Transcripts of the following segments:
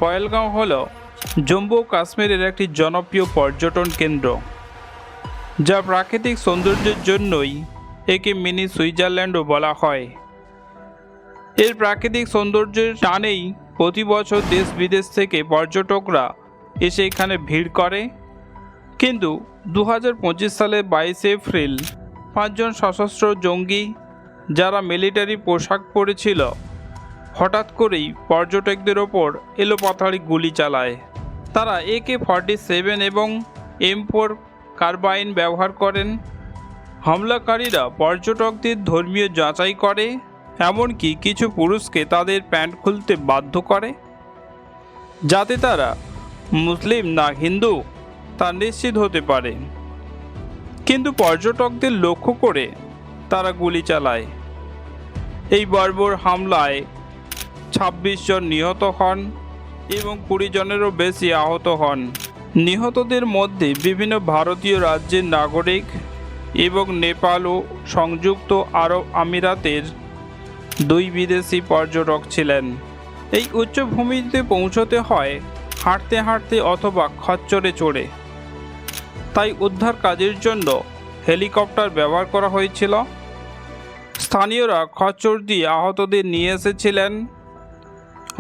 পহেলগাঁও হল জম্মু ও কাশ্মীরের একটি জনপ্রিয় পর্যটন কেন্দ্র, যা প্রাকৃতিক সৌন্দর্যের জন্যই একে মিনি সুইজারল্যান্ডও বলা হয়। এর প্রাকৃতিক সৌন্দর্যের টানেই প্রতি বছর দেশ বিদেশ থেকে পর্যটকরা এসে এখানে ভিড় করে। কিন্তু 2025 সালে 22 এপ্রিল 5 জন সশস্ত্র জঙ্গি, যারা মিলিটারি পোশাক পরেছিল, হঠাৎ করেই পর্যটকদের ওপর এলোপাথাড়ি গুলি চালায়। তারা AK-47 এবং M4 কার্বাইন ব্যবহার করেন। হামলাকারীরা পর্যটকদের ধর্মীয় যাচাই করে, এমনকি কিছু পুরুষকে তাদের প্যান্ট খুলতে বাধ্য করে, যাতে তারা মুসলিম না হিন্দু তা নিশ্চিত হতে পারে। কিন্তু পর্যটকদের লক্ষ্য করে তারা গুলি চালায়। এই বর্বর হামলায় 26 জন নিহত হন এবং 20 জনেরও বেশি আহত হন। নিহতদের মধ্যে বিভিন্ন ভারতীয় রাজ্যের নাগরিক এবং নেপাল ও সংযুক্ত আরব আমিরাতের 2 বিদেশি পর্যটক ছিলেন। এই উচ্চভূমিতে পৌঁছতে হয় হাঁটতে হাঁটতে অথবা খচ্চরে চড়ে। তাই উদ্ধার কাজের জন্য হেলিকপ্টার ব্যবহার করা হয়েছিল। স্থানীয়রা খচ্চর দিয়ে আহতদের নিয়ে এসেছিলেন।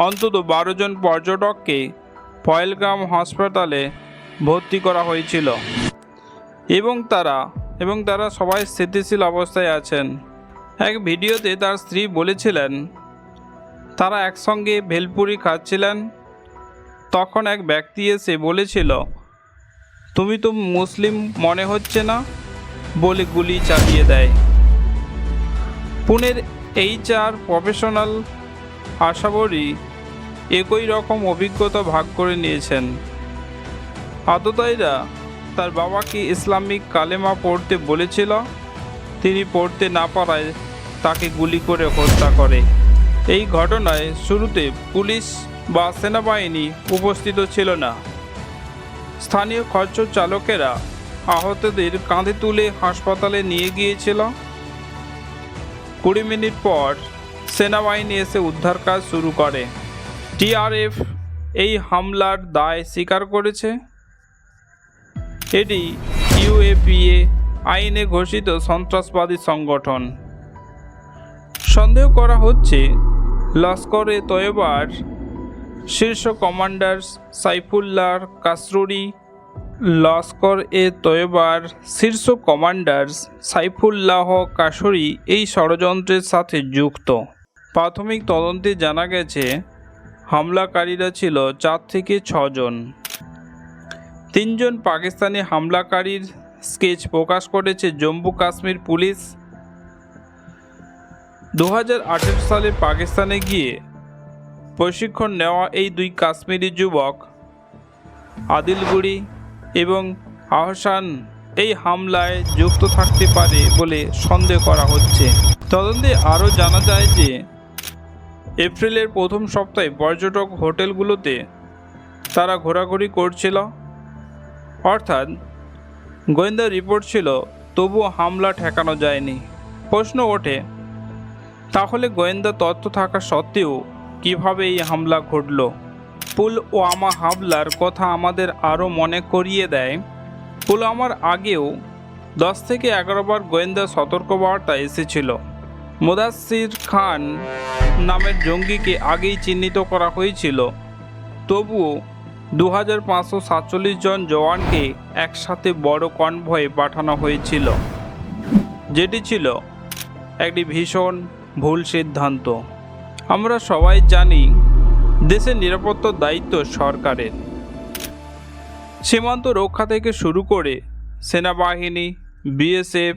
অন্তত 12 জন পর্যটককে পহেলগাঁও হাসপাতালে ভর্তি করা হয়েছিল এবং তারা সবাই স্থিতিশীল অবস্থায় আছেন। এক ভিডিওতে তার স্ত্রী বলেছিলেন, তারা একসঙ্গে ভেলপুরি খাচ্ছিলেন। তখন এক ব্যক্তি এসে বলেছিল, তুমি তো মুসলিম মনে হচ্ছে না, বলে গুলি চালিয়ে দেয়। পুনের HR প্রফেশনাল আশাবরী একই রকম অভিজ্ঞতা ভাগ করে নিয়েছেন। আততায়ীরা তার বাবাকে ইসলামিক কালেমা পড়তে বলেছিল, তিনি পড়তে না পারায় তাকে গুলি করে হত্যা করে। এই ঘটনায় শুরুতে পুলিশ বা সেনাবাহিনী উপস্থিত ছিল না। স্থানীয় খচ্চর চালকেরা আহতদের কাঁধে তুলে হাসপাতালে নিয়ে গিয়েছিল। 20 মিনিট পর সেনাবাহিনী এসে উদ্ধার কাজ শুরু করে। TRF এই হামলার দায় স্বীকার করেছে। এটি UAPA আইনে ঘোষিত সন্ত্রাসবাদী সংগঠন। সন্দেহ করা হচ্ছে লস্কর-এ তৈয়বার শীর্ষ কমান্ডার সাইফুল্লাহ কাসরুরি লস্কর-এ তৈয়বার শীর্ষ কমান্ডার সাইফুল্লাহ কাসরি এই ষড়যন্ত্রের সাথে যুক্ত। প্রাথমিক তদন্তে জানা গেছে হামলাকারীরা ছিল 4 থেকে 6 জন। 3 জন পাকিস্তানি হামলাকারীর স্কেচ প্রকাশ করেছে জম্মু কাশ্মীর পুলিশ। 2018 সালে পাকিস্তানে গিয়ে প্রশিক্ষণ নেওয়া এই 2 কাশ্মীরি যুবক আদিলগুড়ি এবং আহসান এই হামলায় যুক্ত থাকতে পারে বলে সন্দেহ করা হচ্ছে। তদন্তে আরও জানা যায় যে এপ্রিলের প্রথম সপ্তাহে পর্যটক হোটেলগুলোতে তারা ঘোরাঘুরি করছিল, অর্থাৎ গোয়েন্দা রিপোর্ট ছিল, তবুও হামলা ঠেকানো যায়নি। প্রশ্ন ওঠে, তাহলে গোয়েন্দা তথ্য থাকা সত্ত্বেও কিভাবে এই হামলা ঘটল? পুলওয়ামা হামলার কথা আমাদের আরও মনে করিয়ে দেয়, পুলওয়ামার আগেও 10 থেকে 11 বার গোয়েন্দা সতর্কবার্তা এসেছিল। মুদাসসির খান নামের জঙ্গিকে আগেই চিহ্নিত করা হয়েছিল, তবুও 2547 জন জওয়ানকে একসাথে বড় কনভয়ে পাঠানো হয়েছিল, যেটি ছিল একটি ভীষণ ভুল সিদ্ধান্ত। আমরা সবাই জানি দেশের নিরাপত্তার দায়িত্ব সরকারের। সীমান্ত রক্ষা থেকে শুরু করে সেনাবাহিনী, BSF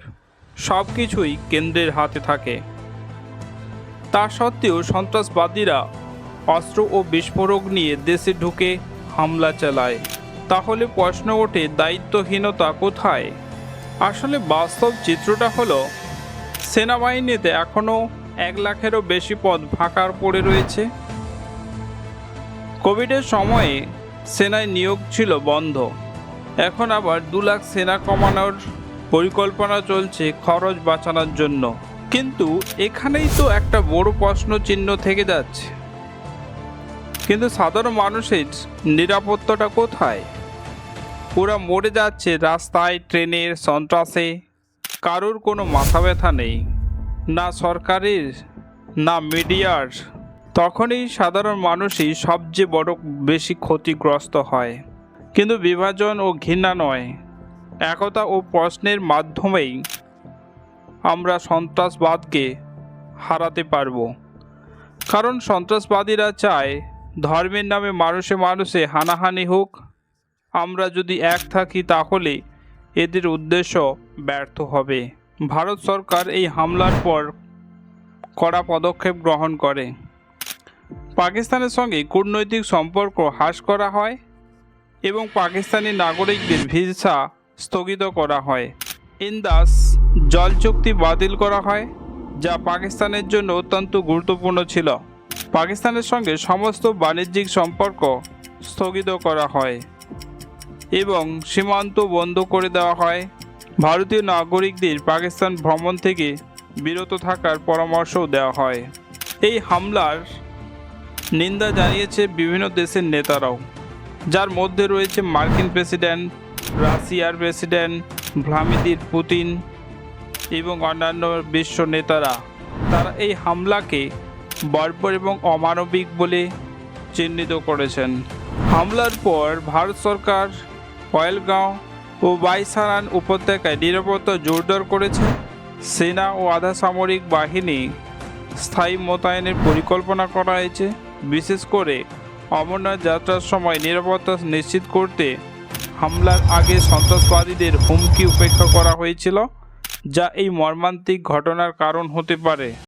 সব কিছুই কেন্দ্রের হাতে থাকে। তা সত্ত্বেও সন্ত্রাসবাদীরা অস্ত্র ও বিস্ফোরক নিয়ে দেশে ঢুকে হামলা চালায়। তাহলে প্রশ্ন ওঠে, দায়িত্বহীনতা কোথায়? আসলে বাস্তব চিত্রটা হলো, সেনাবাহিনীতে এখনও 1 লাখেরও বেশি পদ ফাঁকা পড়ে রয়েছে। কোভিডের সময়ে সেনায় নিয়োগ ছিল বন্ধ, এখন আবার 2 লাখ সেনা কমানোর পরিকল্পনা চলছে খরচ বাঁচানোর জন্য। কিন্তু এখানেই তো একটা বড় প্রশ্ন চিহ্ন থেকে যাচ্ছে, কিন্তু সাধারণ মানুষের নিরাপত্তাটা কোথায়? ওরা মরে যাচ্ছে রাস্তায়, ট্রেনের সন্ত্রাসে। কারোর কোনো মাথা ব্যথা নেই, না সরকারের না মিডিয়ার। তখনই সাধারণ মানুষই সবচেয়ে বড় বেশি ক্ষতিগ্রস্ত হয়। কিন্তু বিভাজন ও ঘৃণা নয়, একতা ও প্রশ্নের মাধ্যমেই আমরা সন্ত্রাসবাদকে হারাতে পারব। কারণ সন্ত্রাসবাদীরা চায় ধর্মের নামে মানুষে মানুষে হানাহানি হোক। আমরা যদি এক থাকি তাহলে এদের উদ্দেশ্য ব্যর্থ হবে। ভারত সরকার এই হামলার পর কড়া পদক্ষেপ গ্রহণ করে। পাকিস্তানের সঙ্গে কূটনৈতিক সম্পর্ক হ্রাস করা হয় এবং পাকিস্তানি নাগরিকদের ভিসা স্থগিত করা হয়। ইন্দাস জল চুক্তি বাতিল করা হয়, যা পাকিস্তানের জন্য অত্যন্ত গুরুত্বপূর্ণ ছিল। পাকিস্তানের সঙ্গে সমস্ত বাণিজ্যিক সম্পর্ক স্থগিত করা হয় এবং সীমান্ত বন্ধ করে দেওয়া হয়। ভারতীয় নাগরিকদের পাকিস্তান ভ্রমণ থেকে বিরত থাকার পরামর্শও দেওয়া হয়। এই হামলার নিন্দা জানিয়েছে বিভিন্ন দেশের নেতারাও, যার মধ্যে রয়েছে মার্কিন প্রেসিডেন্ট, রাশিয়ার প্রেসিডেন্ট ভ্লাদিমির পুতিন এবং অন্যান্য বিশ্ব নেতারা। তারা এই হামলাকে বর্বর এবং অমানবিক বলে চিহ্নিত করেছেন। হামলার পর ভারত সরকার পহেলগাঁও ও বাইসারান উপত্যকায় নিরাপত্তা জোরদার করেছে। সেনা ও আধা সামরিক বাহিনী স্থায়ী মোতায়েনের পরিকল্পনা করা হয়েছে। বিশেষ করে অমরনাথ যাত্রার সময় নিরাপত্তা নিশ্চিত করতে হামলার আগে সন্ত্রাসবাদীদের হুমকি উপেক্ষা করা হয়েছিল, যা এই মর্মান্তিক ঘটনার কারণ হতে পারে।